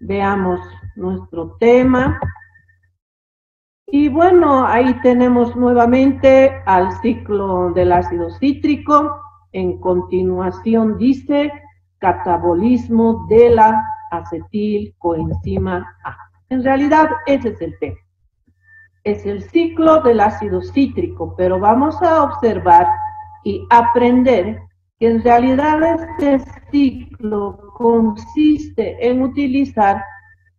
Veamos nuestro tema. Y bueno, ahí tenemos nuevamente al ciclo del ácido cítrico. En continuación dice catabolismo de la acetilcoenzima A. En realidad ese es el tema. Es el ciclo del ácido cítrico, pero vamos a observar y aprender que en realidad este ciclo consiste en utilizar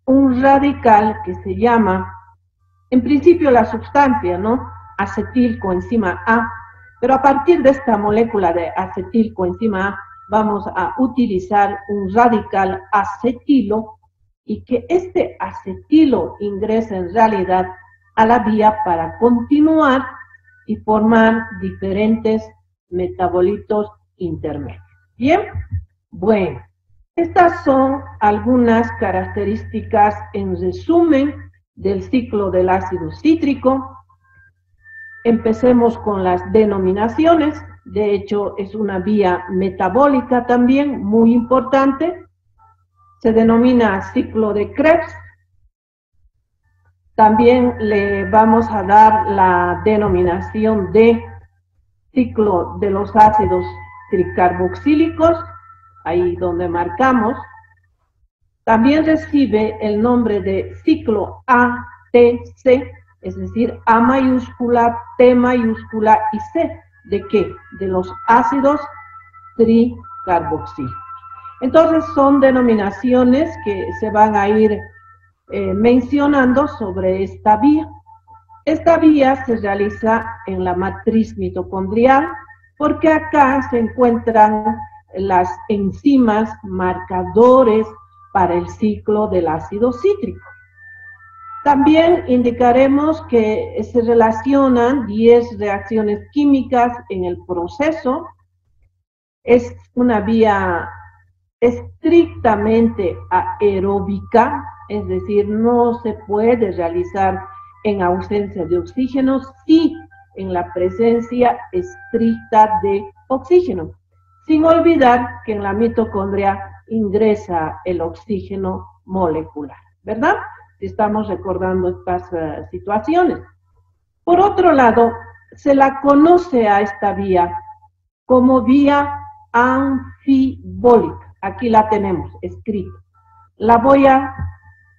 un radical que se llama, en principio la sustancia, ¿no? Acetilcoenzima A, pero a partir de esta molécula de acetilcoenzima A vamos a utilizar un radical acetilo y que este acetilo ingresa en realidad a la vía para continuar y formar diferentes metabolitos intermedios. ¿Bien? Bueno, estas son algunas características en resumen del ciclo del ácido cítrico. Empecemos con las denominaciones. De hecho, es una vía metabólica también muy importante. Se denomina ciclo de Krebs. También le vamos a dar la denominación de ciclo de los ácidos tricarboxílicos, ahí donde marcamos. También recibe el nombre de ciclo ATC, es decir, A mayúscula, T mayúscula y C. ¿De qué? De los ácidos tricarboxílicos. Entonces son denominaciones que se van a ir mencionando sobre esta vía. Esta vía se realiza en la matriz mitocondrial porque acá se encuentran las enzimas marcadores para el ciclo del ácido cítrico. También indicaremos que se relacionan 10 reacciones químicas en el proceso. Es una vía estrictamente aeróbica, es decir, no se puede realizar en ausencia de oxígeno, sí en la presencia estricta de oxígeno, sin olvidar que en la mitocondria ingresa el oxígeno molecular, ¿verdad? Si estamos recordando estas situaciones. Por otro lado, se la conoce a esta vía como vía anfibólica. Aquí la tenemos escrita. La voy a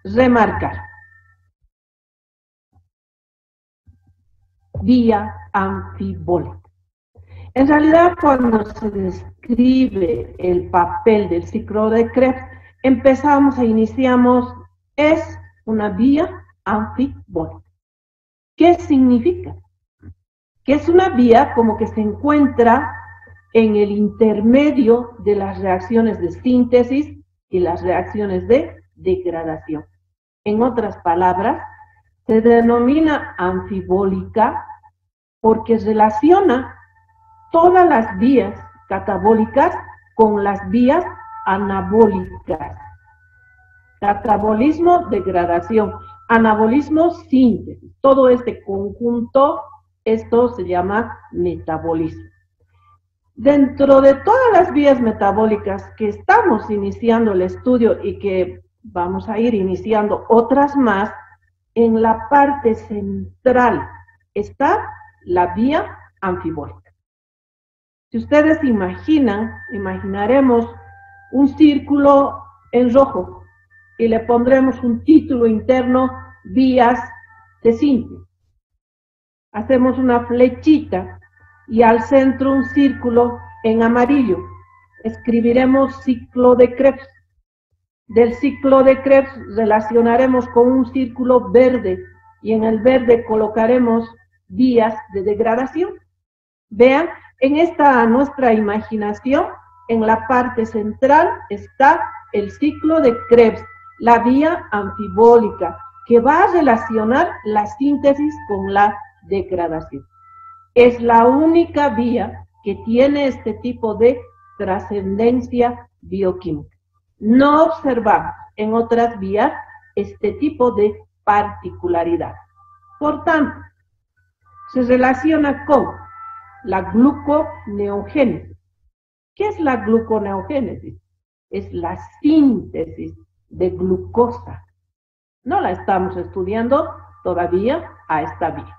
remarcar. Vía anfibólica. En realidad, cuando se describe el papel del ciclo de Krebs, iniciamos, es una vía anfibólica. ¿Qué significa? Que es una vía como que se encuentra en el intermedio de las reacciones de síntesis y las reacciones de degradación. En otras palabras, se denomina anfibólica porque relaciona todas las vías catabólicas con las vías anabólicas. Catabolismo, degradación, anabolismo, síntesis. Todo este conjunto, esto se llama metabolismo. Dentro de todas las vías metabólicas que estamos iniciando el estudio y que vamos a ir iniciando otras más, en la parte central está la vía anfibólica. Si ustedes imaginaremos un círculo en rojo y le pondremos un título interno, vías de síntesis. Hacemos una flechita y al centro un círculo en amarillo. Escribiremos ciclo de Krebs. Del ciclo de Krebs relacionaremos con un círculo verde y en el verde colocaremos vías de degradación. Vean, en esta nuestra imaginación, en la parte central está el ciclo de Krebs, la vía anfibólica, que va a relacionar la síntesis con la degradación. Es la única vía que tiene este tipo de trascendencia bioquímica. No observamos en otras vías este tipo de particularidad. Por tanto, se relaciona con la gluconeogénesis. ¿Qué es la gluconeogénesis? Es la síntesis de glucosa. No la estamos estudiando todavía a esta vía.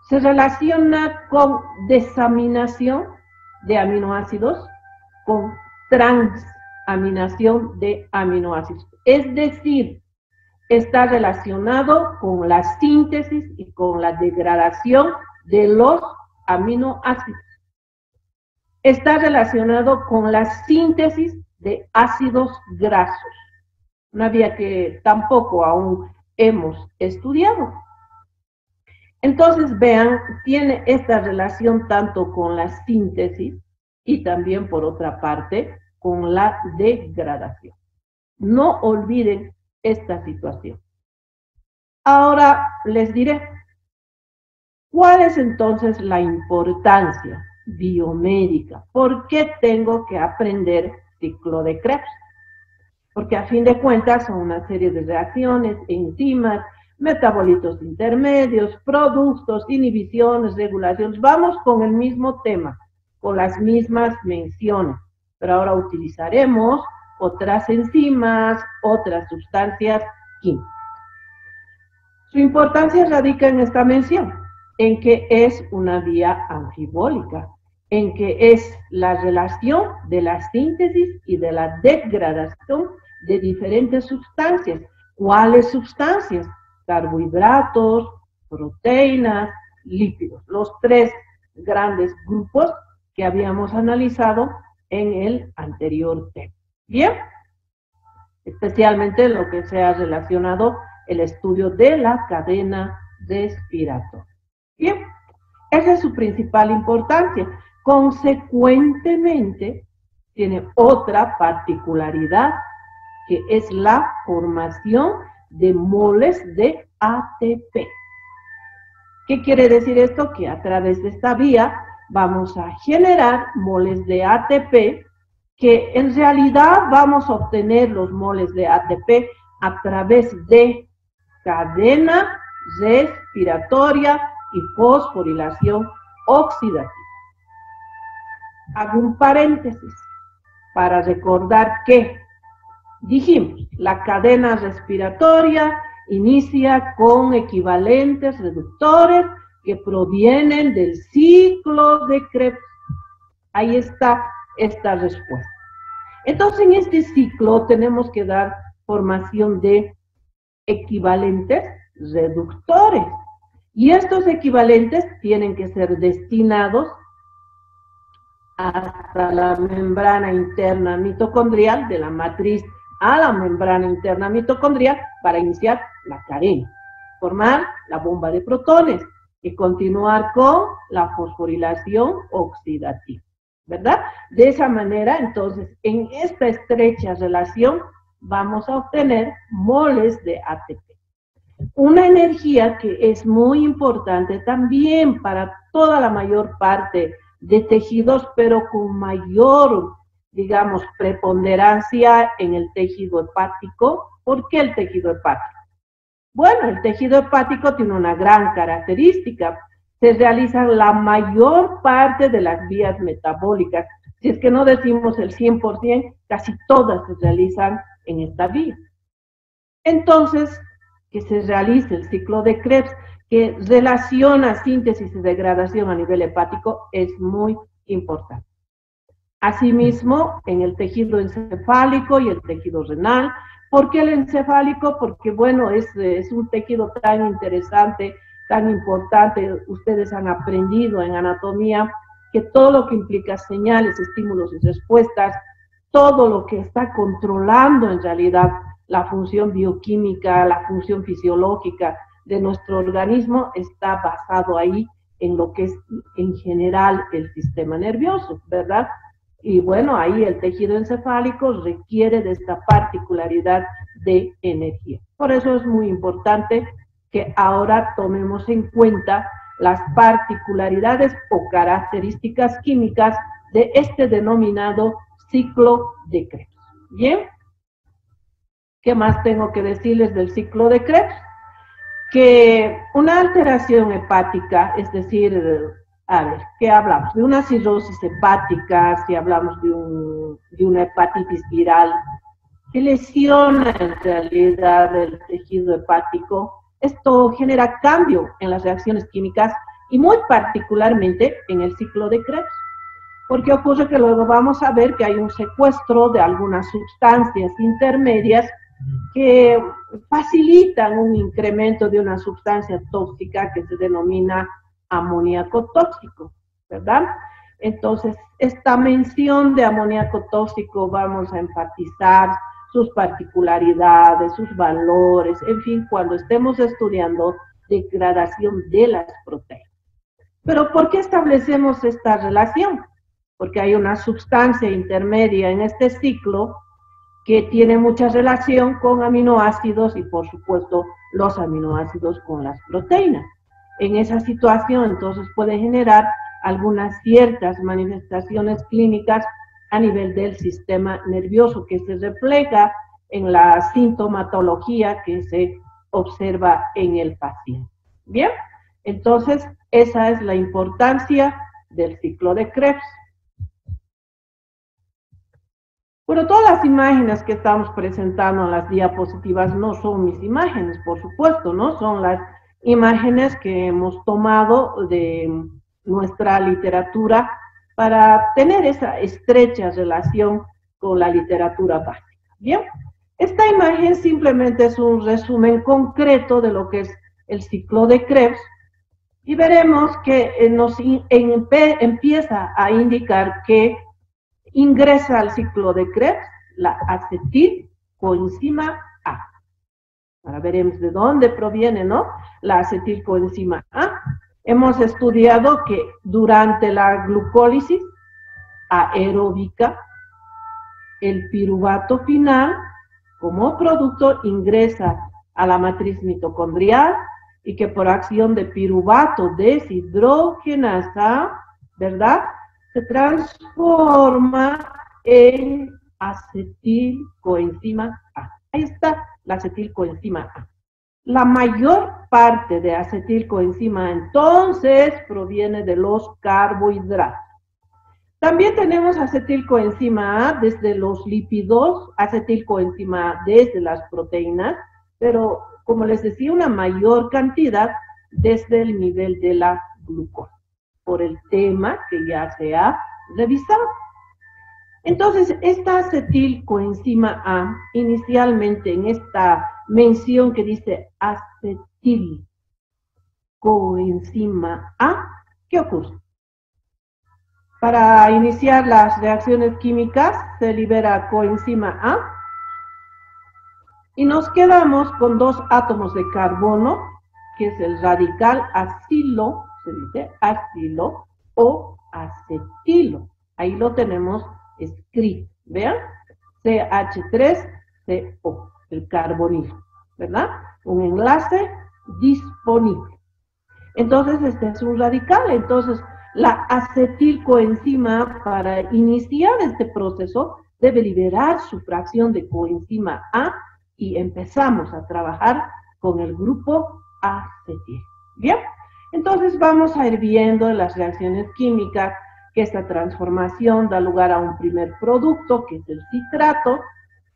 Se relaciona con desaminación de aminoácidos, con transaminación de aminoácidos. Es decir, está relacionado con la síntesis y con la degradación de los aminoácidos. Está relacionado con la síntesis de ácidos grasos, una vía que tampoco aún hemos estudiado. Entonces, vean, tiene esta relación tanto con la síntesis y también, por otra parte, con la degradación. No olviden esta situación. Ahora les diré, ¿cuál es entonces la importancia biomédica? ¿Por qué tengo que aprender ciclo de Krebs? Porque a fin de cuentas son una serie de reacciones, enzimas, metabolitos intermedios, productos, inhibiciones, regulaciones. Vamos con el mismo tema, con las mismas menciones, pero ahora utilizaremos otras enzimas, otras sustancias químicas. Su importancia radica en esta mención, en que es una vía anfibólica, en que es la relación de la síntesis y de la degradación de diferentes sustancias. ¿Cuáles sustancias? Carbohidratos, proteínas, lípidos, los tres grandes grupos que habíamos analizado en el anterior tema. Bien, especialmente lo que se ha relacionado el estudio de la cadena respiratoria. Bien, esa es su principal importancia. Consecuentemente, tiene otra particularidad, que es la formación de moles de ATP. ¿Qué quiere decir esto? Que a través de esta vía vamos a generar moles de ATP, que en realidad vamos a obtener los moles de ATP a través de cadena respiratoria y fosforilación oxidativa. Hago un paréntesis para recordar que dijimos, la cadena respiratoria inicia con equivalentes reductores que provienen del ciclo de Krebs. Ahí está esta respuesta. Entonces, en este ciclo tenemos que dar formación de equivalentes reductores. Y estos equivalentes tienen que ser destinados hasta la membrana interna mitocondrial, de la matriz a la membrana interna mitocondrial, para iniciar la cadena, formar la bomba de protones y continuar con la fosforilación oxidativa, ¿verdad? De esa manera, entonces, en esta estrecha relación vamos a obtener moles de ATP. Una energía que es muy importante también para toda la mayor parte de tejidos, pero con mayor, digamos, preponderancia en el tejido hepático. ¿Por qué el tejido hepático? Bueno, el tejido hepático tiene una gran característica. Se realizan la mayor parte de las vías metabólicas. Si es que no decimos el 100%, casi todas se realizan en esta vía. Entonces, que se realice el ciclo de Krebs, que relaciona síntesis y degradación a nivel hepático, es muy importante. Asimismo, en el tejido encefálico y el tejido renal. ¿Por qué el encefálico? Porque, bueno, es un tejido tan interesante, tan importante. Ustedes han aprendido en anatomía que todo lo que implica señales, estímulos y respuestas, todo lo que está controlando en realidad la función bioquímica, la función fisiológica de nuestro organismo, está basado ahí en lo que es en general el sistema nervioso, ¿verdad? Y bueno, ahí el tejido encefálico requiere de esta particularidad de energía. Por eso es muy importante que ahora tomemos en cuenta las particularidades o características químicas de este denominado ciclo de Krebs. ¿Bien? ¿Qué más tengo que decirles del ciclo de Krebs? Que una alteración hepática, es decir, a ver, ¿qué hablamos? De una cirrosis hepática, si hablamos de una hepatitis viral, que lesiona en realidad el tejido hepático. Esto genera cambio en las reacciones químicas y muy particularmente en el ciclo de Krebs. Porque ocurre que luego vamos a ver que hay un secuestro de algunas sustancias intermedias que facilitan un incremento de una sustancia tóxica que se denomina amoníaco tóxico, ¿verdad? Entonces, esta mención de amoníaco tóxico vamos a enfatizar sus particularidades, sus valores, en fin, cuando estemos estudiando degradación de las proteínas. Pero ¿por qué establecemos esta relación? Porque hay una sustancia intermedia en este ciclo que tiene mucha relación con aminoácidos y, por supuesto, los aminoácidos con las proteínas. En esa situación, entonces, puede generar algunas ciertas manifestaciones clínicas a nivel del sistema nervioso que se refleja en la sintomatología que se observa en el paciente. Bien, entonces, esa es la importancia del ciclo de Krebs. Bueno, todas las imágenes que estamos presentando en las diapositivas no son mis imágenes, por supuesto, ¿no? Son las imágenes que hemos tomado de nuestra literatura para tener esa estrecha relación con la literatura básica. Bien, esta imagen simplemente es un resumen concreto de lo que es el ciclo de Krebs y veremos que nos empieza a indicar que ingresa al ciclo de Krebs la acetilcoenzima A. Ahora veremos de dónde proviene, ¿no? La acetilcoenzima A. Hemos estudiado que durante la glucólisis aeróbica, el piruvato final, como producto, ingresa a la matriz mitocondrial y que por acción de piruvato deshidrogenasa, ¿verdad?, se transforma en acetilcoenzima A. Ahí está la acetilcoenzima A. La mayor parte de acetilcoenzima entonces proviene de los carbohidratos. También tenemos acetilcoenzima A desde los lípidos, acetilcoenzima A desde las proteínas, pero como les decía, una mayor cantidad desde el nivel de la glucosa, por el tema que ya se ha revisado. Entonces, esta acetilcoenzima A, inicialmente en esta mención que dice acetilcoenzima A, ¿qué ocurre? Para iniciar las reacciones químicas se libera coenzima A y nos quedamos con dos átomos de carbono, que es el radical acilo, se dice acilo o acetilo. Ahí lo tenemos escrito, ¿vean? CH3CO, el carbonilo, ¿verdad? Un enlace disponible. Entonces, este es un radical. Entonces, la acetilcoenzima, para iniciar este proceso, debe liberar su fracción de coenzima A y empezamos a trabajar con el grupo acetil. ¿Bien? Entonces, vamos a ir viendo en las reacciones químicas que esta transformación da lugar a un primer producto, que es el citrato,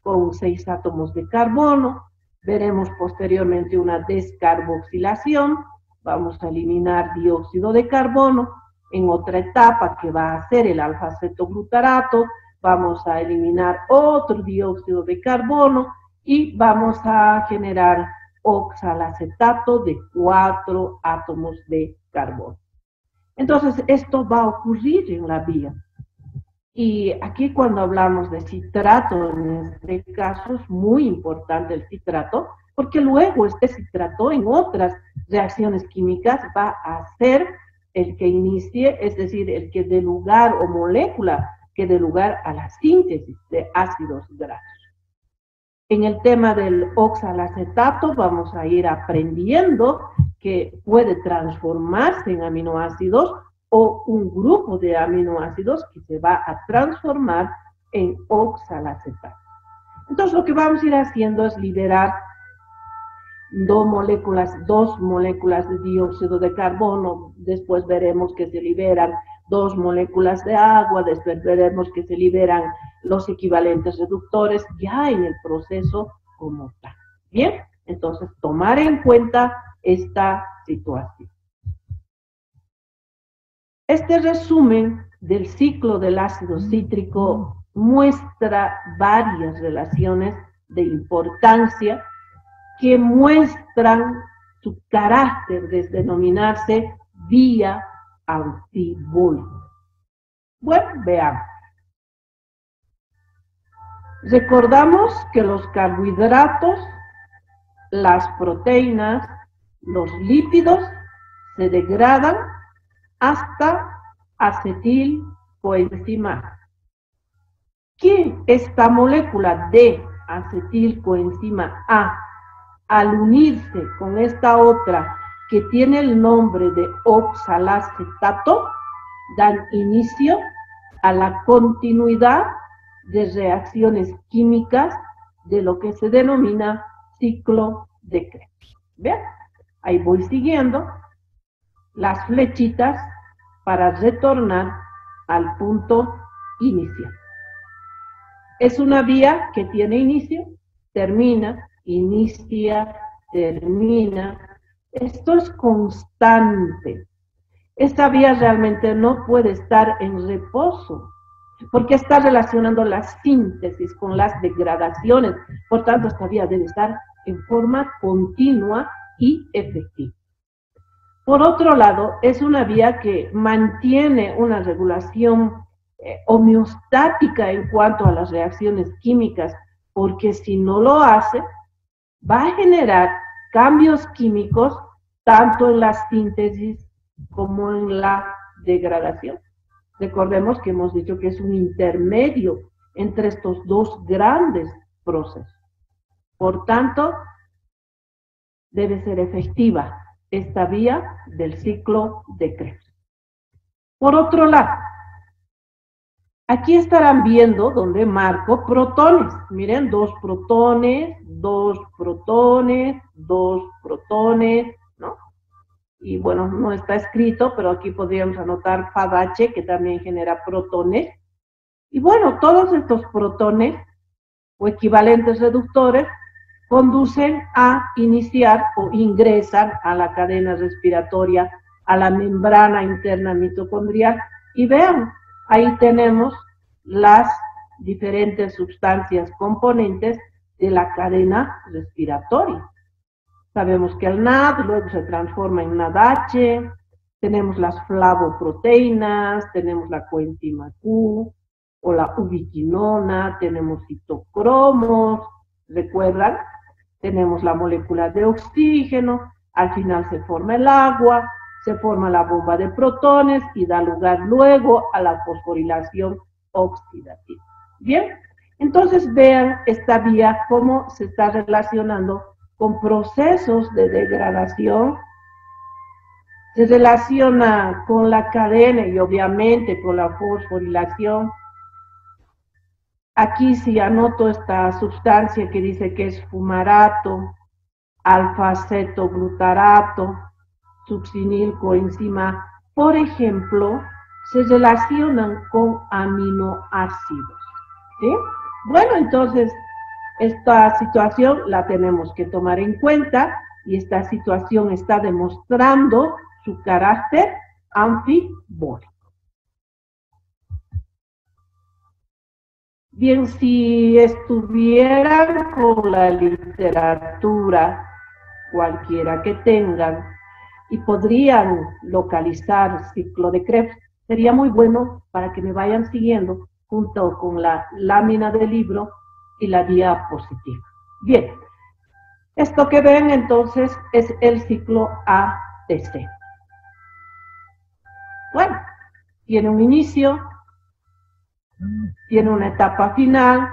con 6 átomos de carbono. Veremos posteriormente una descarboxilación. Vamos a eliminar dióxido de carbono. En otra etapa, que va a ser el alfa-acetoglutarato, vamos a eliminar otro dióxido de carbono y vamos a generar oxalacetato de 4 átomos de carbono. Entonces, esto va a ocurrir en la vía. Y aquí cuando hablamos de citrato, en este caso es muy importante el citrato, porque luego este citrato en otras reacciones químicas va a ser el que inicie, es decir, el que dé lugar, o molécula que dé lugar a la síntesis de ácidos grasos. En el tema del oxalacetato vamos a ir aprendiendo que puede transformarse en aminoácidos o un grupo de aminoácidos que se va a transformar en oxalacetato. Entonces lo que vamos a ir haciendo es liberar dos moléculas de dióxido de carbono, después veremos que se liberan 2 moléculas de agua, después veremos que se liberan los equivalentes reductores ya en el proceso como tal. Bien, entonces tomar en cuenta esta situación. Este resumen del ciclo del ácido cítrico muestra varias relaciones de importancia que muestran su carácter de denominarse vía anfibólica. Bueno, veamos. Recordamos que los carbohidratos, las proteínas, los lípidos se degradan hasta acetilcoenzima A. Que esta molécula de acetilcoenzima A, al unirse con esta otra que tiene el nombre de oxalacetato, dan inicio a la continuidad de reacciones químicas de lo que se denomina ciclo de Krebs. ¿Vean? Ahí voy siguiendo las flechitas para retornar al punto inicial. Es una vía que tiene inicio, termina, inicia, termina. Esto es constante. Esta vía realmente no puede estar en reposo, porque está relacionando la síntesis con las degradaciones. Por tanto, esta vía debe estar en forma continua y efectiva. Por otro lado, es una vía que mantiene una regulación homeostática en cuanto a las reacciones químicas, porque si no lo hace, va a generar cambios químicos tanto en la síntesis como en la degradación. Recordemos que hemos dicho que es un intermedio entre estos dos grandes procesos. Por tanto, debe ser efectiva esta vía del ciclo de Krebs. Por otro lado, aquí estarán viendo donde marco protones. Miren, dos protones, dos protones, dos protones, ¿no? Y bueno, no está escrito, pero aquí podríamos anotar FADH, que también genera protones. Y bueno, todos estos protones o equivalentes reductores conducen a iniciar o ingresan a la cadena respiratoria, a la membrana interna mitocondrial. Y vean, ahí tenemos las diferentes sustancias componentes de la cadena respiratoria. Sabemos que el NAD luego se transforma en NADH, tenemos las flavoproteínas, tenemos la coenzima Q o la ubiquinona, tenemos citocromos, ¿recuerdan? Tenemos la molécula de oxígeno, al final se forma el agua, se forma la bomba de protones y da lugar luego a la fosforilación oxidativa. Bien, entonces vean esta vía cómo se está relacionando con procesos de degradación, se relaciona con la cadena y obviamente con la fosforilación. Aquí si anoto esta sustancia que dice que es fumarato, alfa-cetoglutarato, succinilcoenzima, por ejemplo, se relacionan con aminoácidos. ¿Sí? Bueno, entonces, esta situación la tenemos que tomar en cuenta y esta situación está demostrando su carácter anfibólico. Bien, si estuvieran con la literatura, cualquiera que tengan, y podrían localizar ciclo de Krebs, sería muy bueno para que me vayan siguiendo junto con la lámina del libro y la diapositiva. Bien, esto que ven entonces es el ciclo ATC. Bueno, tiene un inicio, tiene una etapa final.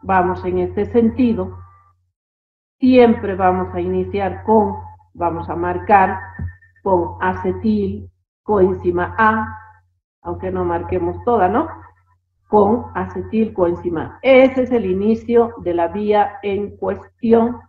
Vamos en este sentido. Siempre vamos a iniciar vamos a marcar con acetilcoenzima A, aunque no marquemos toda, ¿no? Con acetilcoenzima A. Ese es el inicio de la vía en cuestión.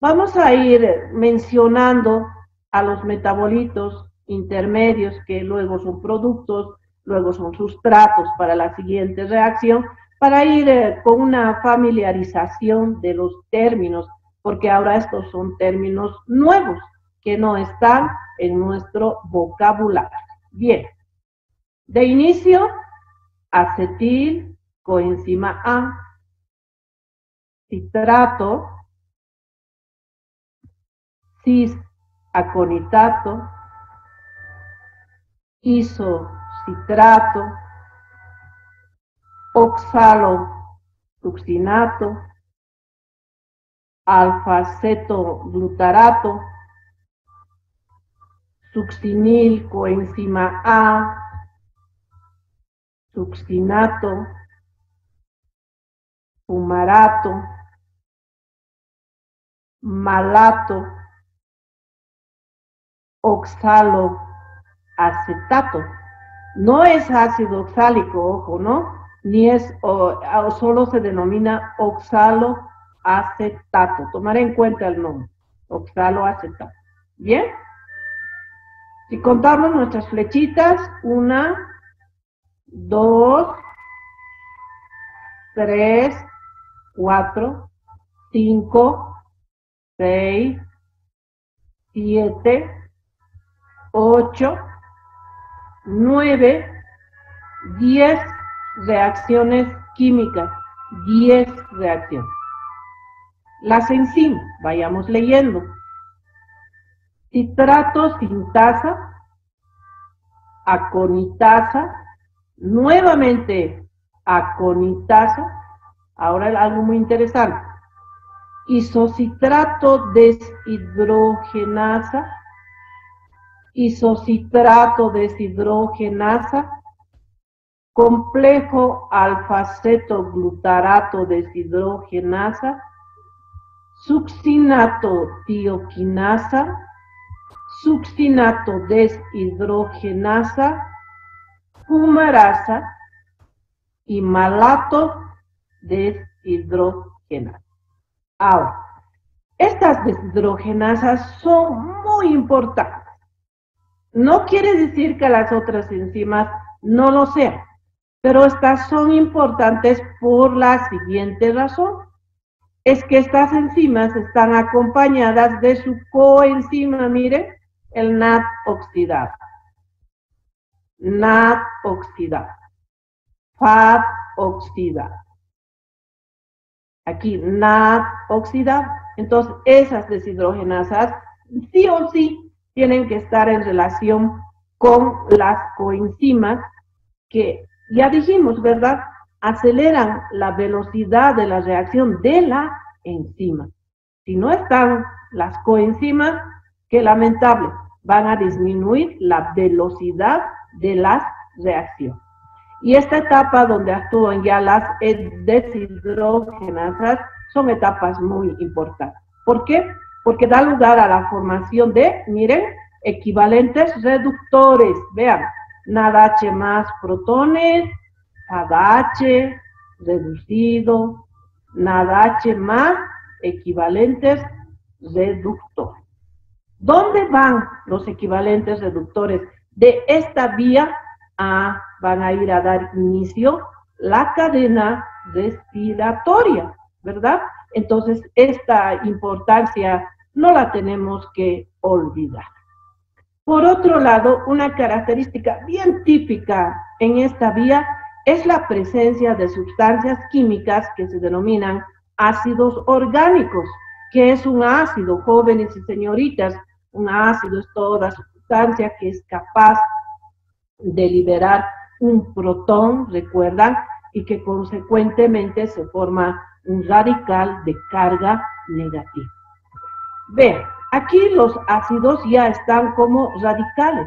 Vamos a ir mencionando a los metabolitos intermedios que luego son productos, luego son sustratos para la siguiente reacción, para ir con una familiarización de los términos, porque ahora estos son términos nuevos que no están en nuestro vocabulario. Bien, de inicio, acetil, coenzima A, citrato, cis-aconitato, isocitrato, oxalosuccinato, alfa-cetoglutarato, succinil coenzima A, succinato, fumarato, malato, oxaloacetato. No es ácido oxálico, ojo, ¿no? Ni es, solo se denomina oxaloacetato. Tomar en cuenta el nombre, oxaloacetato. ¿Bien? Si contamos nuestras flechitas, 1, 2, 3, 4, 5, 6, 7, 8, 9, 10 reacciones químicas, 10 reacciones. Las enzimas, vayamos leyendo. Citrato sintasa, aconitasa, nuevamente aconitasa, ahora algo muy interesante. Isocitrato deshidrogenasa, isocitrato deshidrogenasa, complejo alfa-cetoglutarato deshidrogenasa, succinato tioquinasa, succinato deshidrogenasa, fumarasa y malato deshidrogenasa. Ahora, estas deshidrogenasas son muy importantes. No quiere decir que las otras enzimas no lo sean, pero estas son importantes por la siguiente razón. Es que estas enzimas están acompañadas de su coenzima, miren, el NAD oxidado, NAD oxidado, FAD oxidado. Aquí NAD oxidado. Entonces, esas deshidrogenasas sí o sí tienen que estar en relación con las coenzimas que, ya dijimos, ¿verdad?, aceleran la velocidad de la reacción de la enzima. Si no están las coenzimas, qué lamentable, van a disminuir la velocidad de las reacciones. Y esta etapa donde actúan ya las deshidrogenasas son etapas muy importantes. ¿Por qué? Porque da lugar a la formación de, miren, equivalentes reductores. Vean, NADH más protones, ADH reducido, NADH más equivalentes reductores. ¿Dónde van los equivalentes reductores de esta vía? Van a ir a dar inicio la cadena respiratoria, ¿verdad? Entonces, esta importancia no la tenemos que olvidar. Por otro lado, una característica bien típica en esta vía es la presencia de sustancias químicas que se denominan ácidos orgánicos. ¿Qué es un ácido, jóvenes y señoritas? Un ácido es toda sustancia que es capaz de liberar un protón, recuerdan, y que consecuentemente se forma un radical de carga negativa. Vean, aquí los ácidos ya están como radicales.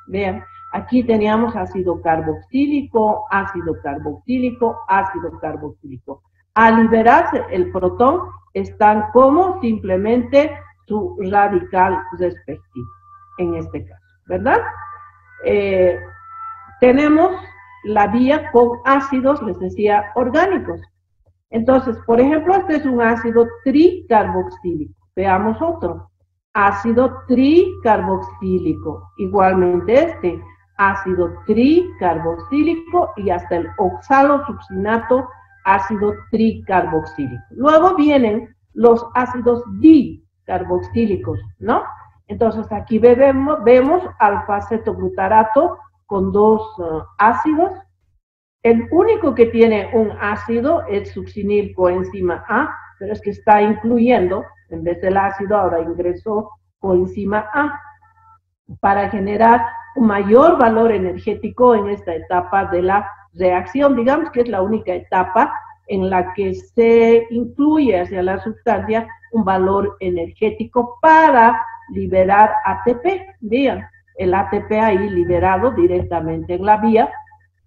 Vean, aquí teníamos ácido carboxílico, ácido carboxílico, ácido carboxílico. Al liberarse el protón, están como simplemente su radical respectivo, en este caso, ¿verdad? Tenemos la vía con ácidos, les decía, orgánicos. Entonces, por ejemplo, este es un ácido tricarboxílico. Veamos otro. Ácido tricarboxílico. Igualmente este, ácido tricarboxílico y hasta el oxalosuccinato, ácido tricarboxílico. Luego vienen los ácidos dicarboxílicos, ¿no? Entonces aquí vemos alfa-cetoglutarato con dos ácidos. El único que tiene un ácido es succinil coenzima A, pero es que está incluyendo, en vez del ácido, ahora ingresó coenzima A, para generar un mayor valor energético en esta etapa de la reacción. Digamos que es la única etapa en la que se incluye hacia la sustancia un valor energético para liberar ATP. Vean, el ATP ahí liberado directamente en la vía,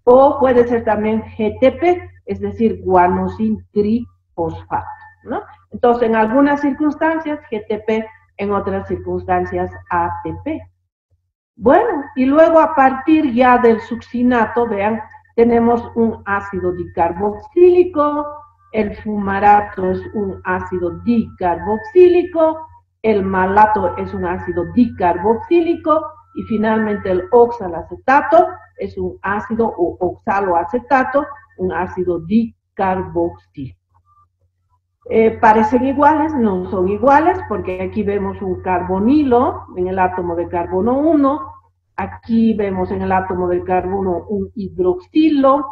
o puede ser también GTP, es decir, guanosin trifosfato, ¿no? Entonces, en algunas circunstancias GTP, en otras circunstancias ATP. Bueno, y luego a partir ya del succinato, vean, tenemos un ácido dicarboxílico, el fumarato es un ácido dicarboxílico, el malato es un ácido dicarboxílico y finalmente el oxalacetato es un ácido o oxaloacetato, un ácido dicarboxílico. Parecen iguales, no son iguales, porque aquí vemos un carbonilo en el átomo de carbono 1, aquí vemos en el átomo de carbono un hidroxilo,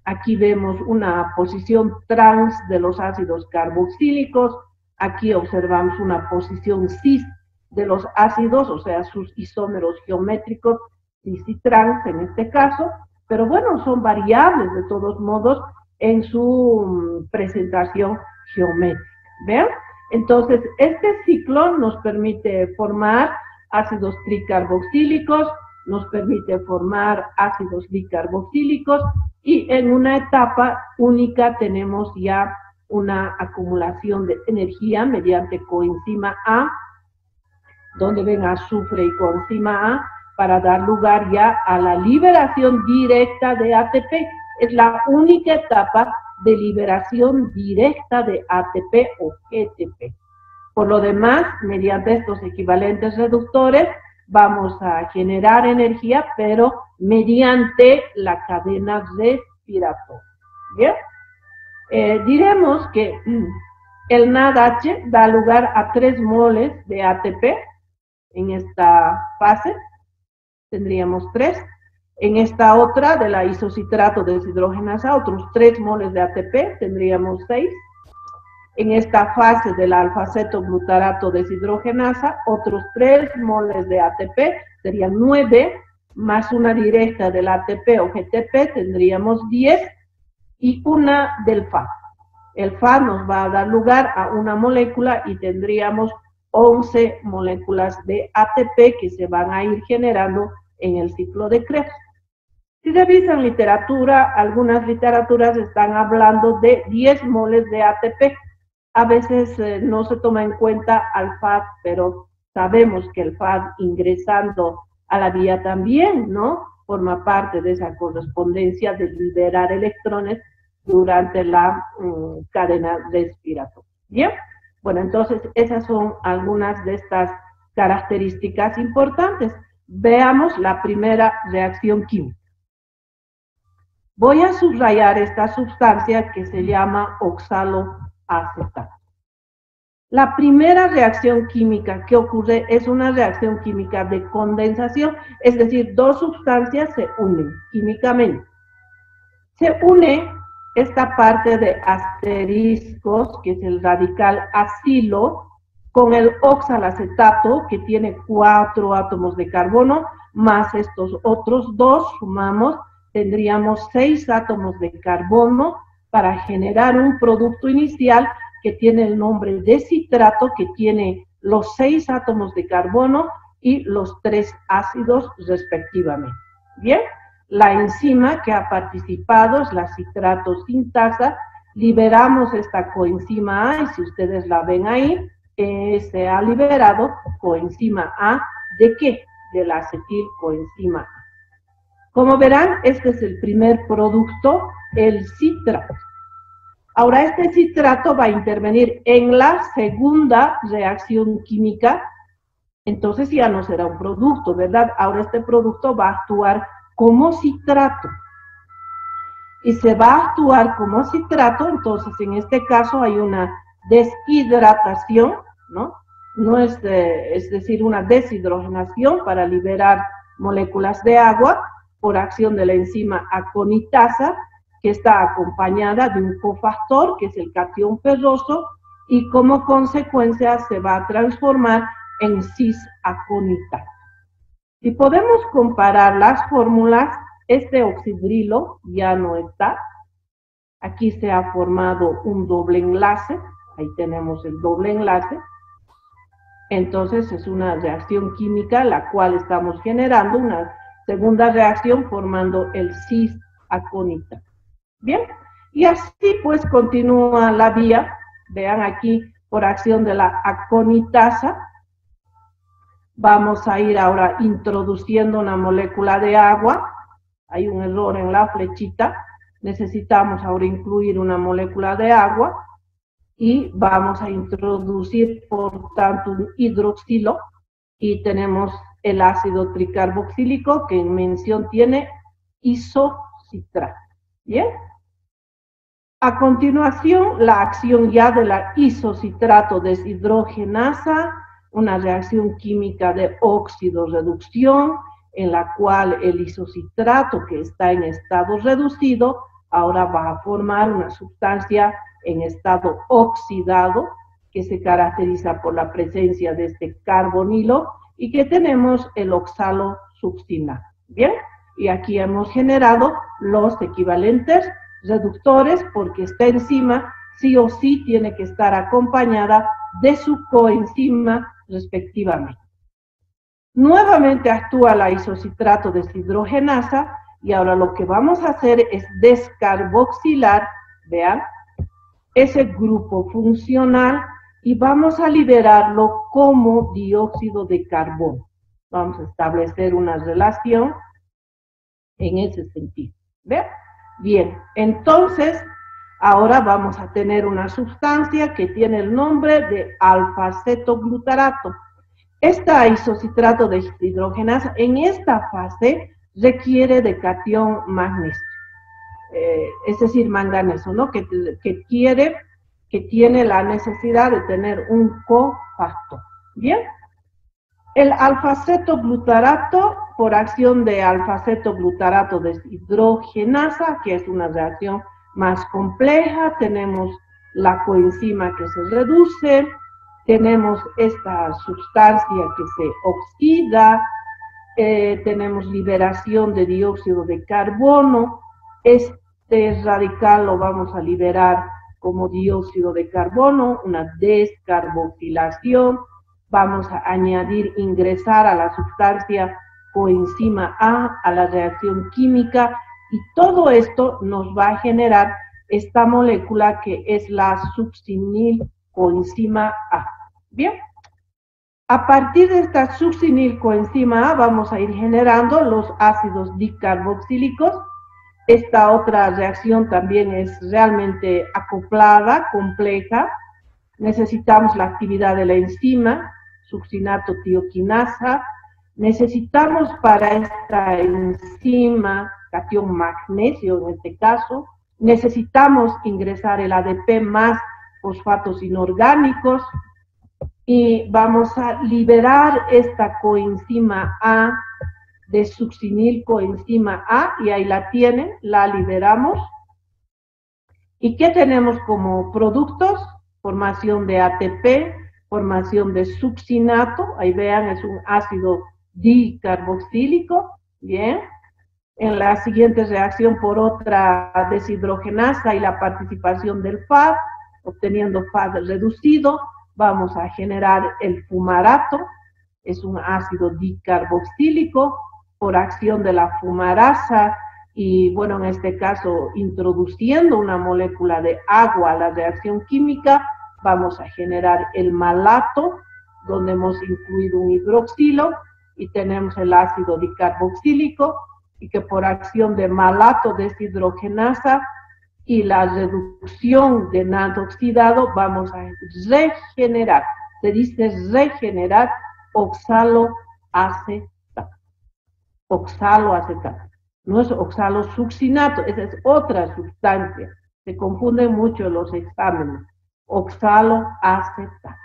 aquí vemos una posición trans de los ácidos carboxílicos, aquí observamos una posición cis de los ácidos, o sea, sus isómeros geométricos, cis y trans en este caso, pero bueno, son variables de todos modos en su presentación geométrica. ¿Ven? Entonces, este ciclo nos permite formar ácidos tricarboxílicos, nos permite formar ácidos dicarboxílicos y en una etapa única tenemos ya una acumulación de energía mediante coenzima A, donde ven azufre y coenzima A, para dar lugar ya a la liberación directa de ATP. Es la única etapa de liberación directa de ATP o GTP. Por lo demás, mediante estos equivalentes reductores, vamos a generar energía, pero mediante la cadena respiratoria. ¿Bien? Diremos que el NADH da lugar a 3 moles de ATP en esta fase, tendríamos 3. En esta otra, de la isocitrato deshidrogenasa, otros 3 moles de ATP, tendríamos 6. En esta fase de la alfa-cetoglutarato deshidrogenasa, otros 3 moles de ATP, serían 9, más una directa del ATP o GTP, tendríamos 10, y una del Fa. El Fa nos va a dar lugar a una molécula y tendríamos 11 moléculas de ATP que se van a ir generando en el ciclo de Krebs. Si revisan literatura, algunas literaturas están hablando de 10 moles de ATP. A veces no se toma en cuenta al FAD, pero sabemos que el FAD ingresando a la vía también, ¿no? Forma parte de esa correspondencia de liberar electrones durante la cadena respiratoria. ¿Bien? Bueno, entonces esas son algunas de estas características importantes. Veamos la primera reacción química. Voy a subrayar esta sustancia que se llama oxaloacetato. La primera reacción química que ocurre es una reacción química de condensación, es decir, 2 sustancias se unen químicamente. Se une esta parte de asteriscos, que es el radical acilo, con el oxalacetato, que tiene 4 átomos de carbono, más estos otros 2, sumamos, tendríamos 6 átomos de carbono para generar un producto inicial que tiene el nombre de citrato, que tiene los 6 átomos de carbono y los 3 ácidos respectivamente. Bien, la enzima que ha participado es la citrato sintasa. Liberamos esta coenzima A y si ustedes la ven ahí, se ha liberado coenzima A. ¿De qué? De la acetilcoenzima A. Como verán, este es el primer producto, el citrato. Ahora, este citrato va a intervenir en la segunda reacción química, entonces ya no será un producto, ¿verdad? Ahora este producto va a actuar como citrato. Y se va a actuar como citrato, entonces en este caso hay una deshidratación, ¿no? No es, es decir, una deshidrogenación para liberar moléculas de agua por acción de la enzima aconitasa, que está acompañada de un cofactor, que es el catión ferroso, y como consecuencia se va a transformar en cis-aconitato. Si podemos comparar las fórmulas, este oxidrilo ya no está. Aquí se ha formado un doble enlace, ahí tenemos el doble enlace. Entonces es una reacción química la cual estamos generando una segunda reacción formando el cis-aconitato. Bien, y así pues continúa la vía. Vean aquí, por acción de la aconitasa, vamos a ir ahora introduciendo una molécula de agua. Hay un error en la flechita. Necesitamos ahora incluir una molécula de agua y vamos a introducir, por tanto, un hidroxilo y tenemos el ácido tricarboxílico que en mención tiene isocitrato. ¿Bien? A continuación, la acción ya de la isocitrato deshidrogenasa, una reacción química de óxido-reducción, en la cual el isocitrato que está en estado reducido, ahora va a formar una sustancia en estado oxidado, que se caracteriza por la presencia de este carbonilo, y que tenemos el oxalo succinato. ¿Bien? Y aquí hemos generado los equivalentes reductores, porque esta enzima sí o sí tiene que estar acompañada de su coenzima respectivamente. Nuevamente actúa la isocitrato deshidrogenasa y ahora lo que vamos a hacer es descarboxilar, vean, ese grupo funcional y vamos a liberarlo como dióxido de carbono. Vamos a establecer una relación en ese sentido. ¿Vean? Bien, entonces ahora vamos a tener una sustancia que tiene el nombre de alfa-cetoglutarato. Esta isocitrato deshidrogenasa en esta fase requiere de catión magnesio, es decir, manganeso, ¿no? Que tiene la necesidad de tener un cofactor. Bien, el alfa-cetoglutarato, por acción de alfa-cetoglutarato deshidrogenasa, que es una reacción más compleja, tenemos la coenzima que se reduce, tenemos esta sustancia que se oxida, tenemos liberación de dióxido de carbono, este radical lo vamos a liberar como dióxido de carbono, una descarboxilación, vamos a añadir, ingresar a la sustancia coenzima A la reacción química, y todo esto nos va a generar esta molécula que es la succinil coenzima A. Bien, a partir de esta succinil coenzima A vamos a ir generando los ácidos dicarboxílicos. Esta otra reacción también es realmente acoplada, compleja. Necesitamos la actividad de la enzima, succinato tioquinasa. Necesitamos para esta enzima catión magnesio en este caso. Necesitamos ingresar el ADP más fosfatos inorgánicos y vamos a liberar esta coenzima A de succinil coenzima A, y ahí la tienen, la liberamos. ¿Y qué tenemos como productos? Formación de ATP, formación de succinato, ahí vean, es un ácido dicarboxílico, bien. En la siguiente reacción por otra deshidrogenasa y la participación del FAD, obteniendo FAD reducido, vamos a generar el fumarato, es un ácido dicarboxílico, por acción de la fumarasa y, bueno, en este caso, introduciendo una molécula de agua a la reacción química, vamos a generar el malato, donde hemos incluido un hidroxilo y tenemos el ácido dicarboxílico, y que por acción de malato deshidrogenasa y la reducción de nado oxidado vamos a regenerar, se dice regenerar oxaloacetato. Oxaloacetato. no es oxalosuccinato, esa es otra sustancia. Se confunden mucho los exámenes. Oxaloacetato.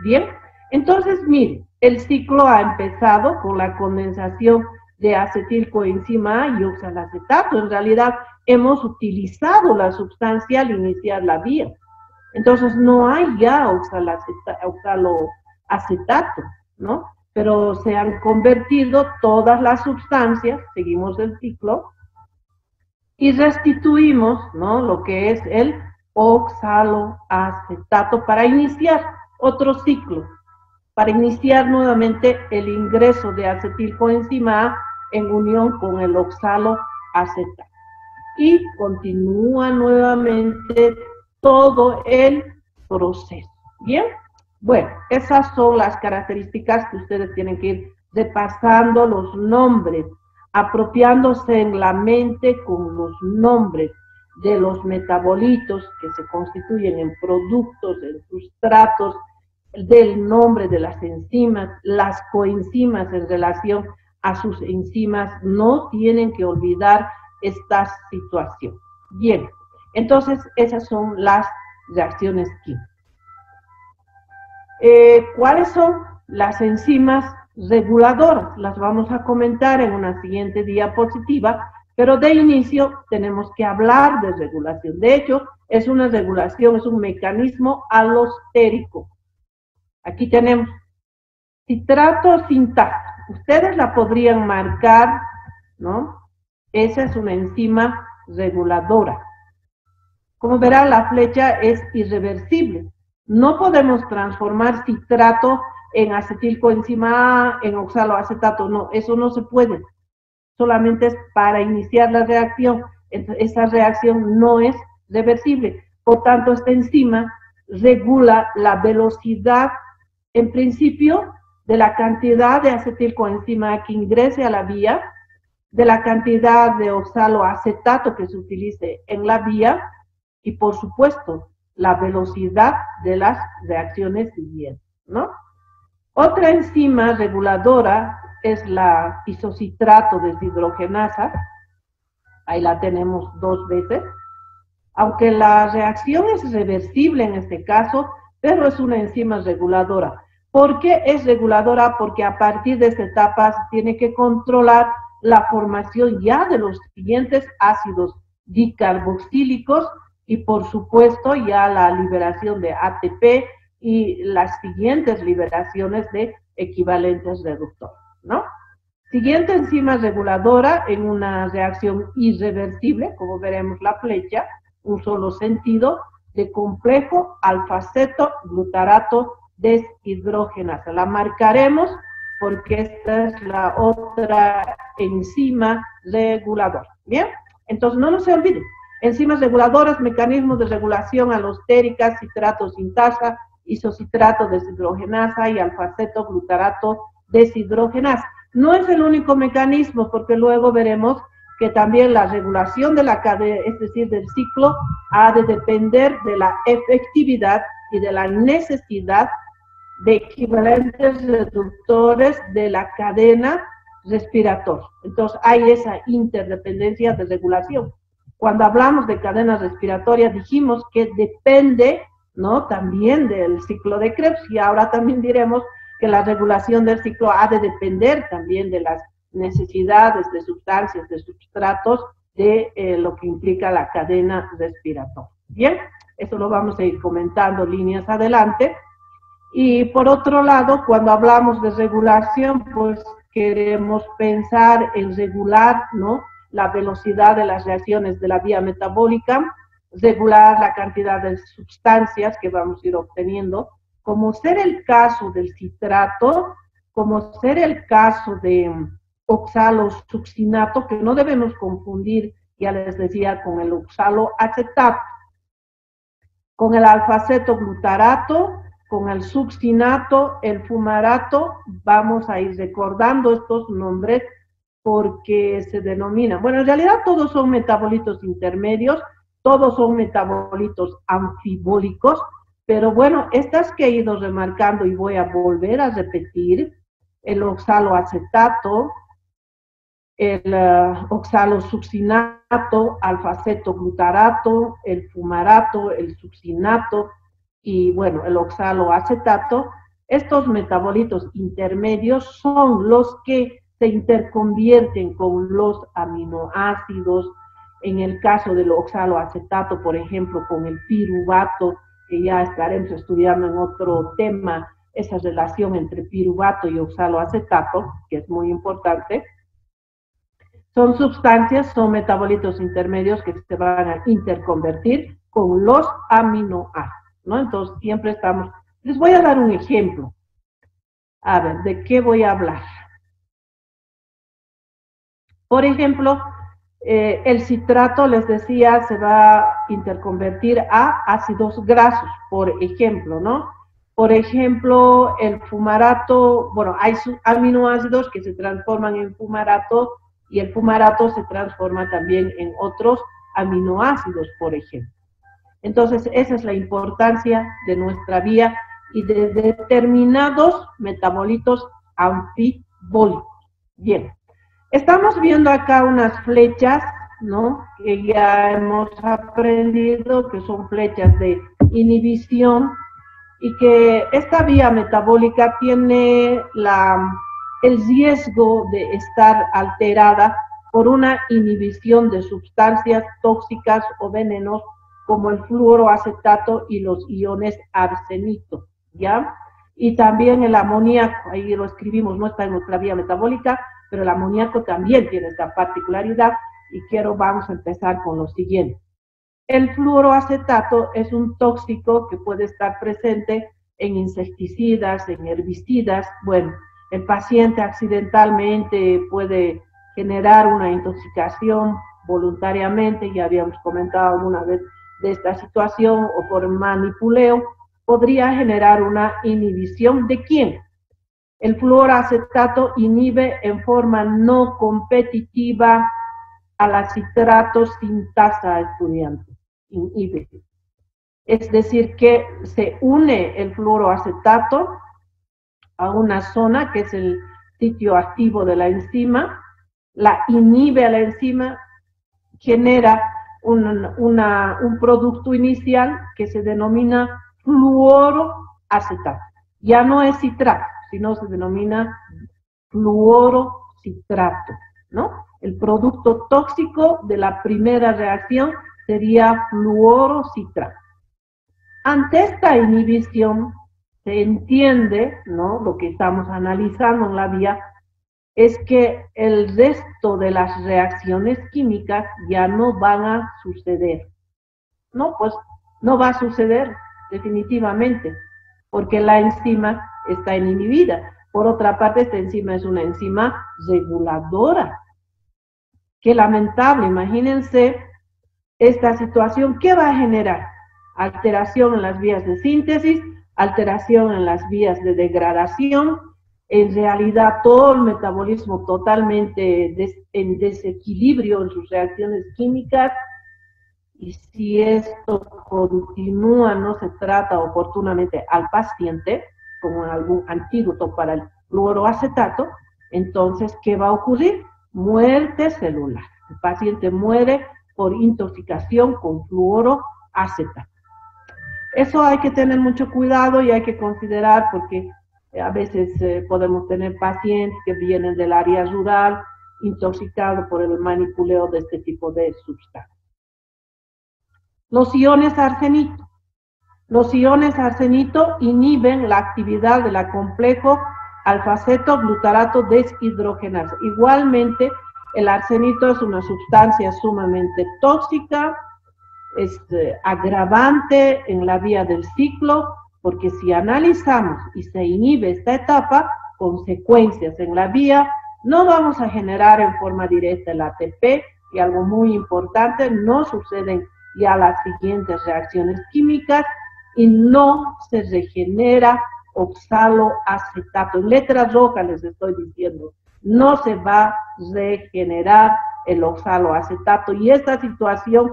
Bien, entonces mire, el ciclo ha empezado con la condensación de acetilcoenzima A y oxalacetato. En realidad hemos utilizado la sustancia al iniciar la vía. Entonces no hay ya oxaloacetato, ¿no? Pero se han convertido todas las sustancias, seguimos el ciclo, y restituimos, ¿no?, lo que es el oxaloacetato para iniciar otro ciclo, para iniciar nuevamente el ingreso de acetilcoenzima A en unión con el oxaloacetato. Y continúa nuevamente todo el proceso. ¿Bien? Bueno, esas son las características que ustedes tienen que ir repasando los nombres, apropiándose en la mente con los nombres de los metabolitos que se constituyen en productos, en sustratos, del nombre de las enzimas, las coenzimas en relación a sus enzimas, no tienen que olvidar esta situación. Bien, entonces esas son las reacciones químicas. ¿Cuáles son las enzimas reguladoras? Las vamos a comentar en una siguiente diapositiva, pero de inicio tenemos que hablar de regulación. De hecho, es una regulación, es un mecanismo alostérico. Aquí tenemos citrato sintasa. Ustedes la podrían marcar, ¿no? Esa es una enzima reguladora. Como verán, la flecha es irreversible. No podemos transformar citrato en acetilcoenzima A, en oxaloacetato, no, eso no se puede. Solamente es para iniciar la reacción. Esa reacción no es reversible. Por tanto, esta enzima regula la velocidad, en principio, de la cantidad de acetilcoenzima A que ingrese a la vía, de la cantidad de oxaloacetato que se utilice en la vía y, por supuesto, la velocidad de las reacciones siguientes, ¿no? Otra enzima reguladora es la isocitrato deshidrogenasa. Ahí la tenemos 2 veces. Aunque la reacción es reversible en este caso, pero es una enzima reguladora. ¿Por qué es reguladora? Porque a partir de esta etapa se tiene que controlar la formación ya de los siguientes ácidos dicarboxílicos y, por supuesto, ya la liberación de ATP y las siguientes liberaciones de equivalentes reductores, ¿no? Siguiente enzima reguladora en una reacción irreversible, como veremos la flecha, un solo sentido, de complejo alfaceto glutarato deshidrogenasa. La marcaremos porque esta es la otra enzima reguladora. ¿Bien? Entonces, no se olviden. Enzimas reguladoras, mecanismos de regulación alostérica, citrato sintasa, isocitrato deshidrogenasa y alfaceto glutarato deshidrogenasa. No es el único mecanismo, porque luego veremos que también la regulación de la cadena, es decir, del ciclo, ha de depender de la efectividad y de la necesidad de equivalentes reductores de la cadena respiratoria. Entonces, hay esa interdependencia de regulación. Cuando hablamos de cadena respiratoria, dijimos que depende, ¿no?, también del ciclo de Krebs, y ahora también diremos que la regulación del ciclo ha de depender también de las necesidades de sustancias, de sustratos, de lo que implica la cadena respiratoria. Bien, eso lo vamos a ir comentando líneas adelante. Y por otro lado, cuando hablamos de regulación, pues queremos pensar en regular, ¿no?, la velocidad de las reacciones de la vía metabólica, regular la cantidad de sustancias que vamos a ir obteniendo, como ser el caso del citrato, como ser el caso de oxalosuccinato, que no debemos confundir, ya les decía, con el oxaloacetato, con el alfaceto glutarato, con el succinato, el fumarato. Vamos a ir recordando estos nombres porque se denominan, bueno, en realidad todos son metabolitos intermedios, todos son metabolitos anfibólicos, pero bueno, estas que he ido remarcando y voy a volver a repetir: el oxaloacetato, el oxalosuccinato, alfa-acetoglutarato, el fumarato, el succinato y bueno, el oxaloacetato. Estos metabolitos intermedios son los que se interconvierten con los aminoácidos. En el caso del oxaloacetato, por ejemplo, con el piruvato, que ya estaremos estudiando en otro tema, esa relación entre piruvato y oxaloacetato, que es muy importante. Son sustancias, son metabolitos intermedios que se van a interconvertir con los aminoácidos, ¿no? Entonces, siempre estamos... Les voy a dar un ejemplo. A ver, ¿de qué voy a hablar? Por ejemplo, el citrato, les decía, se va a interconvertir a ácidos grasos, por ejemplo, ¿no? Por ejemplo, el fumarato, bueno, hay aminoácidos que se transforman en fumarato y el fumarato se transforma también en otros aminoácidos, por ejemplo. Entonces, esa es la importancia de nuestra vía y de determinados metabolitos anfibólicos. Bien, estamos viendo acá unas flechas, ¿no? Que ya hemos aprendido que son flechas de inhibición y que esta vía metabólica tiene el riesgo de estar alterada por una inhibición de sustancias tóxicas o venenos como el fluoroacetato y los iones arsenito, ¿ya? Y también el amoníaco, ahí lo escribimos, no está en nuestra vía metabólica, pero el amoníaco también tiene esta particularidad y vamos a empezar con lo siguiente. El fluoroacetato es un tóxico que puede estar presente en insecticidas, en herbicidas. Bueno, el paciente accidentalmente puede generar una intoxicación voluntariamente, ya habíamos comentado alguna vez de esta situación, o por manipuleo, podría generar una inhibición. ¿De quién? El fluoroacetato inhibe en forma no competitiva a la citrato sintasa, estudiante, inhibe. Es decir, que se une el fluoroacetato a una zona que es el sitio activo de la enzima, la inhibe a la enzima, genera un producto inicial que se denomina fluoroacetato. Ya no es citrato, sino se denomina fluorocitrato, ¿no? El producto tóxico de la primera reacción sería fluorocitrato. Ante esta inhibición, se entiende, ¿no? Lo que estamos analizando en la vía es que el resto de las reacciones químicas ya no van a suceder. No, pues no va a suceder definitivamente, porque la enzima está inhibida. Por otra parte, esta enzima es una enzima reguladora. Qué lamentable, imagínense esta situación, ¿qué va a generar? Alteración en las vías de síntesis, alteración en las vías de degradación, en realidad todo el metabolismo totalmente en desequilibrio en sus reacciones químicas, y si esto continúa, no se trata oportunamente al paciente, como algún antídoto para el fluoroacetato, entonces, ¿qué va a ocurrir? Muerte celular. El paciente muere por intoxicación con fluoroacetato. Eso hay que tener mucho cuidado y hay que considerar porque a veces podemos tener pacientes que vienen del área rural intoxicados por el manipuleo de este tipo de sustancias. Los iones arsenito. Los iones arsenito inhiben la actividad del complejo alfa-acetoglutarato deshidrogenasa. Igualmente, el arsenito es una sustancia sumamente tóxica, es agravante en la vía del ciclo, porque si analizamos y se inhibe esta etapa, consecuencias en la vía, no vamos a generar en forma directa el ATP, y algo muy importante, no suceden ya las siguientes reacciones químicas y no se regenera oxaloacetato. En letras rojas les estoy diciendo, no se va a regenerar el oxaloacetato y esta situación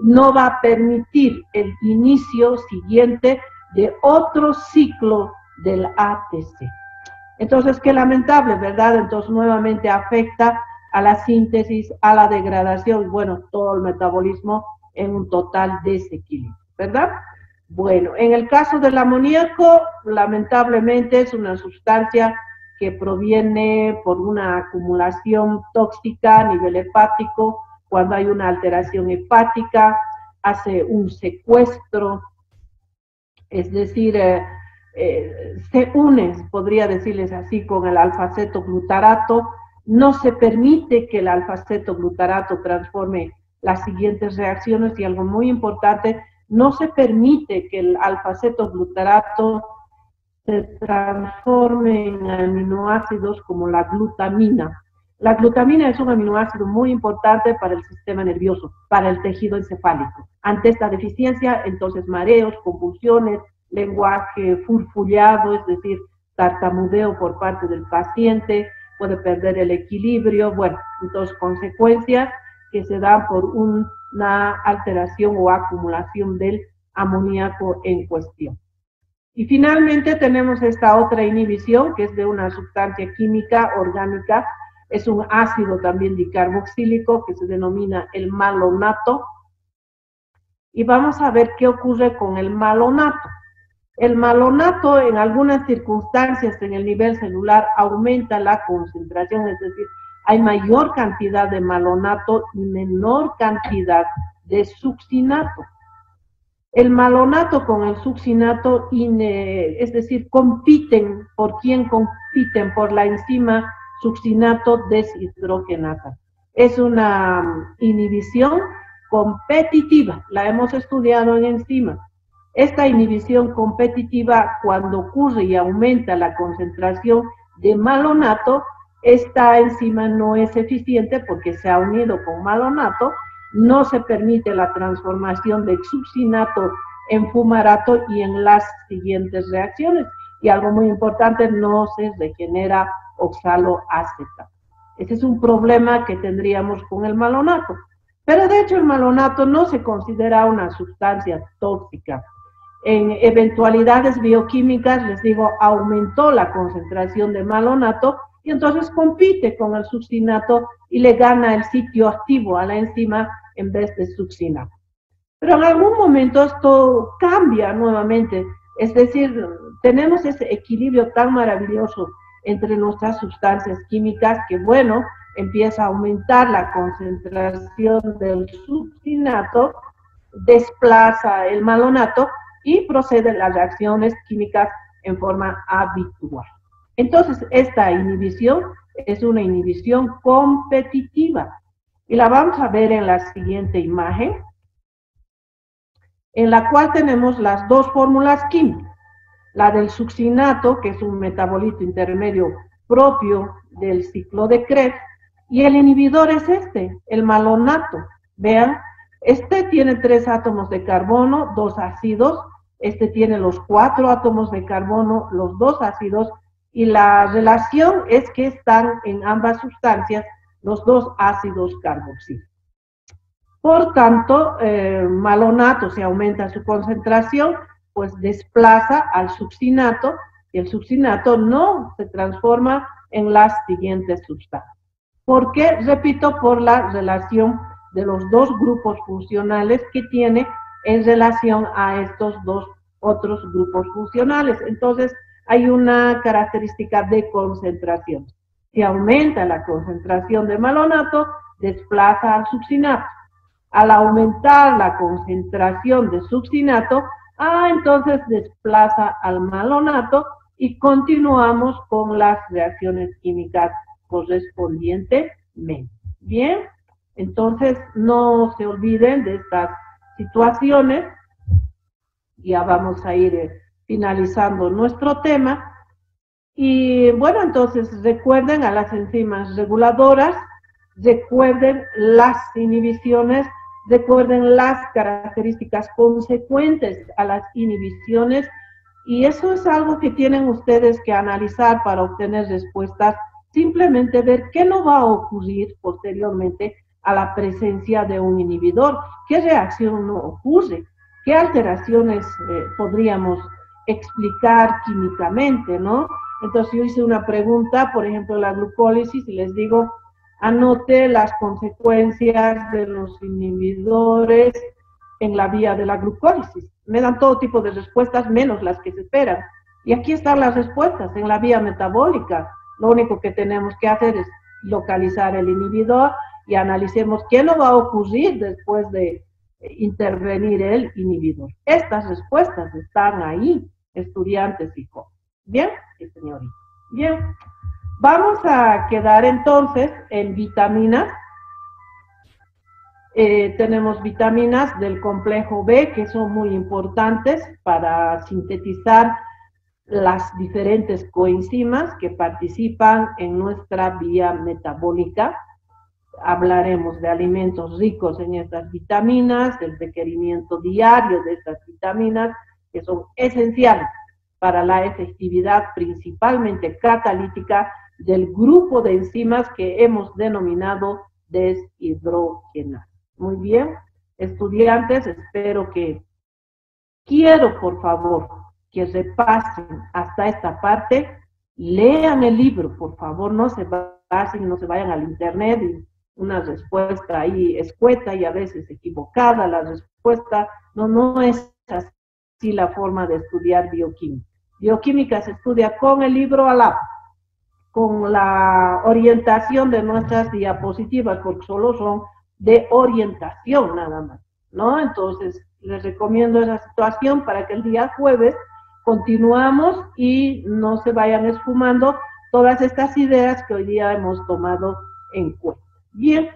no va a permitir el inicio siguiente de otro ciclo del ATC. Entonces, qué lamentable, ¿verdad? Entonces, nuevamente afecta a la síntesis, a la degradación, bueno, todo el metabolismo en un total desequilibrio, ¿verdad? Bueno, en el caso del amoníaco, lamentablemente es una sustancia que proviene por una acumulación tóxica a nivel hepático. Cuando hay una alteración hepática, hace un secuestro, es decir, se une, podría decirles así, con el alfa-cetoglutarato. No se permite que el alfa-cetoglutarato transforme las siguientes reacciones, y algo muy importante, no se permite que el alfa-cetoglutarato se transforme en aminoácidos como la glutamina. La glutamina es un aminoácido muy importante para el sistema nervioso, para el tejido encefálico. Ante esta deficiencia, entonces mareos, convulsiones, lenguaje furfullado, es decir, tartamudeo por parte del paciente, puede perder el equilibrio, bueno, entonces consecuencias que se dan por una alteración o acumulación del amoníaco en cuestión. Y finalmente tenemos esta otra inhibición, que es de una sustancia química orgánica, es un ácido también dicarboxílico que se denomina el malonato. Y vamos a ver qué ocurre con el malonato. El malonato en algunas circunstancias en el nivel celular aumenta la concentración, es decir, hay mayor cantidad de malonato y menor cantidad de succinato. El malonato con el succinato, es decir, compiten. ¿Por quién compiten? Por la enzima succinato deshidrogenasa. Es una inhibición competitiva, la hemos estudiado en enzimas. Esta inhibición competitiva, cuando ocurre y aumenta la concentración de malonato, esta enzima no es eficiente porque se ha unido con malonato, no se permite la transformación de succinato en fumarato y en las siguientes reacciones. Y algo muy importante, no se regenera oxaloacetato. Ese es un problema que tendríamos con el malonato. Pero de hecho el malonato no se considera una sustancia tóxica. En eventualidades bioquímicas, les digo, aumentó la concentración de malonato y entonces compite con el succinato y le gana el sitio activo a la enzima en vez de succinato. Pero en algún momento esto cambia nuevamente, es decir, tenemos ese equilibrio tan maravilloso entre nuestras sustancias químicas que, bueno, empieza a aumentar la concentración del succinato, desplaza el malonato y proceden las reacciones químicas en forma habitual. Entonces, esta inhibición es una inhibición competitiva y la vamos a ver en la siguiente imagen, en la cual tenemos las dos fórmulas químicas. La del succinato, que es un metabolito intermedio propio del ciclo de Krebs, y el inhibidor es este, el malonato. Vean, este tiene 3 átomos de carbono, 2 ácidos, este tiene los 4 átomos de carbono, los 2 ácidos, y la relación es que están en ambas sustancias los 2 ácidos carboxílicos. Por tanto, malonato, se aumenta su concentración, pues desplaza al succinato, y el succinato no se transforma en las siguientes sustancias. ¿Por qué? Repito, por la relación de los dos grupos funcionales que tiene en relación a estos dos otros grupos funcionales. Entonces, hay una característica de concentración. Si aumenta la concentración de malonato, desplaza al succinato. Al aumentar la concentración de succinato, entonces desplaza al malonato y continuamos con las reacciones químicas correspondientemente. Bien, entonces no se olviden de estas situaciones. Ya vamos a ir finalizando nuestro tema. Y bueno, entonces recuerden a las enzimas reguladoras, recuerden las inhibiciones, recuerden las características consecuentes a las inhibiciones, y eso es algo que tienen ustedes que analizar para obtener respuestas, simplemente ver qué no va a ocurrir posteriormente a la presencia de un inhibidor, qué reacción no ocurre, qué alteraciones podríamos explicar químicamente, ¿no? Entonces yo hice una pregunta, por ejemplo, la glucólisis, y les digo, anote las consecuencias de los inhibidores en la vía de la glucólisis. Me dan todo tipo de respuestas menos las que se esperan. Y aquí están las respuestas en la vía metabólica. Lo único que tenemos que hacer es localizar el inhibidor y analicemos qué no va a ocurrir después de intervenir el inhibidor. Estas respuestas están ahí, estudiantes y jóvenes. ¿Bien? Sí, señorita. Bien. Vamos a quedar entonces en vitaminas. Tenemos vitaminas del complejo B que son muy importantes para sintetizar las diferentes coenzimas que participan en nuestra vía metabólica. Hablaremos de alimentos ricos en estas vitaminas, el requerimiento diario de estas vitaminas, que son esenciales para la efectividad principalmente catalítica del grupo de enzimas que hemos denominado deshidrogenasa. Muy bien, estudiantes, quiero por favor que repasen hasta esta parte, lean el libro, por favor, no se basen, no se vayan al internet y una respuesta ahí escueta y a veces equivocada la respuesta. No es así la forma de estudiar bioquímica. Bioquímica se estudia con el libro al lado, con la orientación de nuestras diapositivas, porque solo son de orientación nada más, ¿no? Entonces, les recomiendo esa situación para que el día jueves continuamos y no se vayan esfumando todas estas ideas que hoy día hemos tomado en cuenta. Bien.